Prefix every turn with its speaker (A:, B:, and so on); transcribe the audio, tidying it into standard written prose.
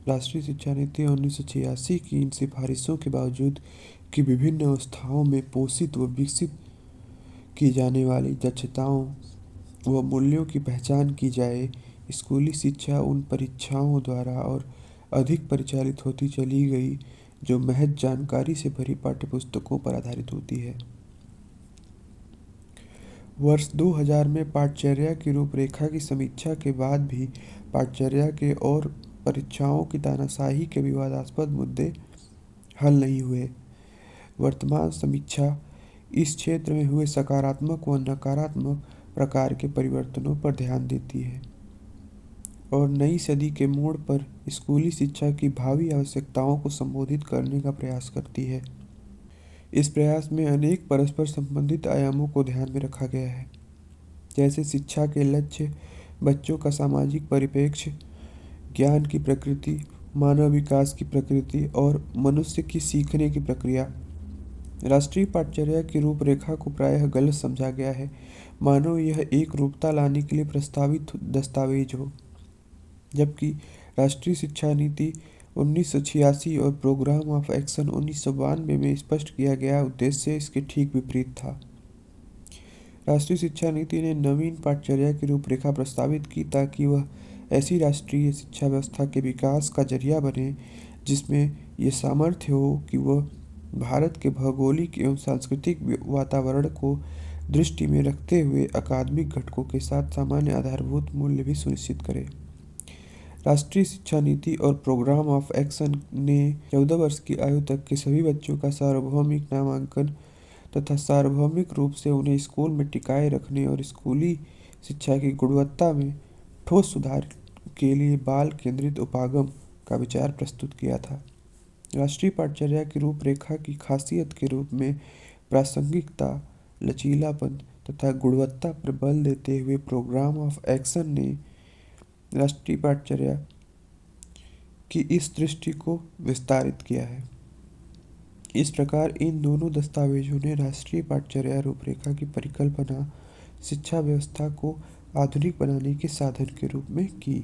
A: राष्ट्रीय शिक्षा नीति 1986 की इन सिफारिशों के बावजूद कि विभिन्न अवस्थाओं में पोषित व विकसित की जाने वाली दक्षताओं व मूल्यों की पहचान की जाए, स्कूली शिक्षा उन परीक्षाओं द्वारा और अधिक परिचालित होती चली गई जो महज जानकारी से भरी पाठ्यपुस्तकों पर आधारित होती है। वर्ष 2000 में पाठचर्या की रूपरेखा की समीक्षा के बाद भी पाठचर्या के और परीक्षाओं की तानाशाही के विवादास्पद मुद्दे हल नहीं हुए। वर्तमान समीक्षा इस क्षेत्र में हुए सकारात्मक व नकारात्मक प्रकार के परिवर्तनों पर ध्यान देती है और नई सदी के मोड़ पर स्कूली शिक्षा की भावी आवश्यकताओं को संबोधित करने का प्रयास करती है। इस प्रयास में अनेक परस्पर संबंधित आयामों को ध्यान में रखा गया है, जैसे शिक्षा के लक्ष्य, बच्चों का सामाजिक परिप्रेक्ष्य, ज्ञान की प्रकृति, मानव विकास की प्रकृति और मनुष्य की सीखने की प्रक्रिया। राष्ट्रीय पाठचर्या की रूपरेखा को प्रायः गलत समझा गया है, मानो यह एक रूपता लाने के लिए प्रस्तावित दस्तावेज हो, जबकि राष्ट्रीय शिक्षा नीति 1986 और प्रोग्राम ऑफ एक्शन 1992 में स्पष्ट किया गया उद्देश्य इसके ठीक विपरीत था। राष्ट्रीय शिक्षा नीति ने नवीन पाठचर्या की रूपरेखा प्रस्तावित की ताकि वह ऐसी राष्ट्रीय शिक्षा व्यवस्था के विकास का जरिया बने जिसमें यह सामर्थ्य हो कि वह भारत के भौगोलिक एवं सांस्कृतिक वातावरण को दृष्टि में रखते हुए अकादमिक घटकों के साथ सामान्य आधारभूत मूल्य भी सुनिश्चित करे। राष्ट्रीय शिक्षा नीति और प्रोग्राम ऑफ एक्शन ने 14 वर्ष की आयु तक के सभी बच्चों का सार्वभौमिक नामांकन तथा सार्वभौमिक रूप से उन्हें स्कूल में टिकाए रखने और स्कूली शिक्षा की गुणवत्ता में ठोस सुधार के लिए बाल केंद्रित उपागम का विचार प्रस्तुत किया था। राष्ट्रीय पाठचर्या की रूपरेखा की खासियत के रूप में प्रासंगिकता, लचीलापन तथा गुणवत्ता पर बल देते हुए प्रोग्राम ऑफ एक्शन ने राष्ट्रीय पाठचर्या की इस दृष्टि को विस्तारित किया है। इस प्रकार इन दोनों दस्तावेजों ने राष्ट्रीय पाठचर्या रूपरेखा की परिकल्पना शिक्षा व्यवस्था को आधुनिक बनाने के साधन के रूप में की।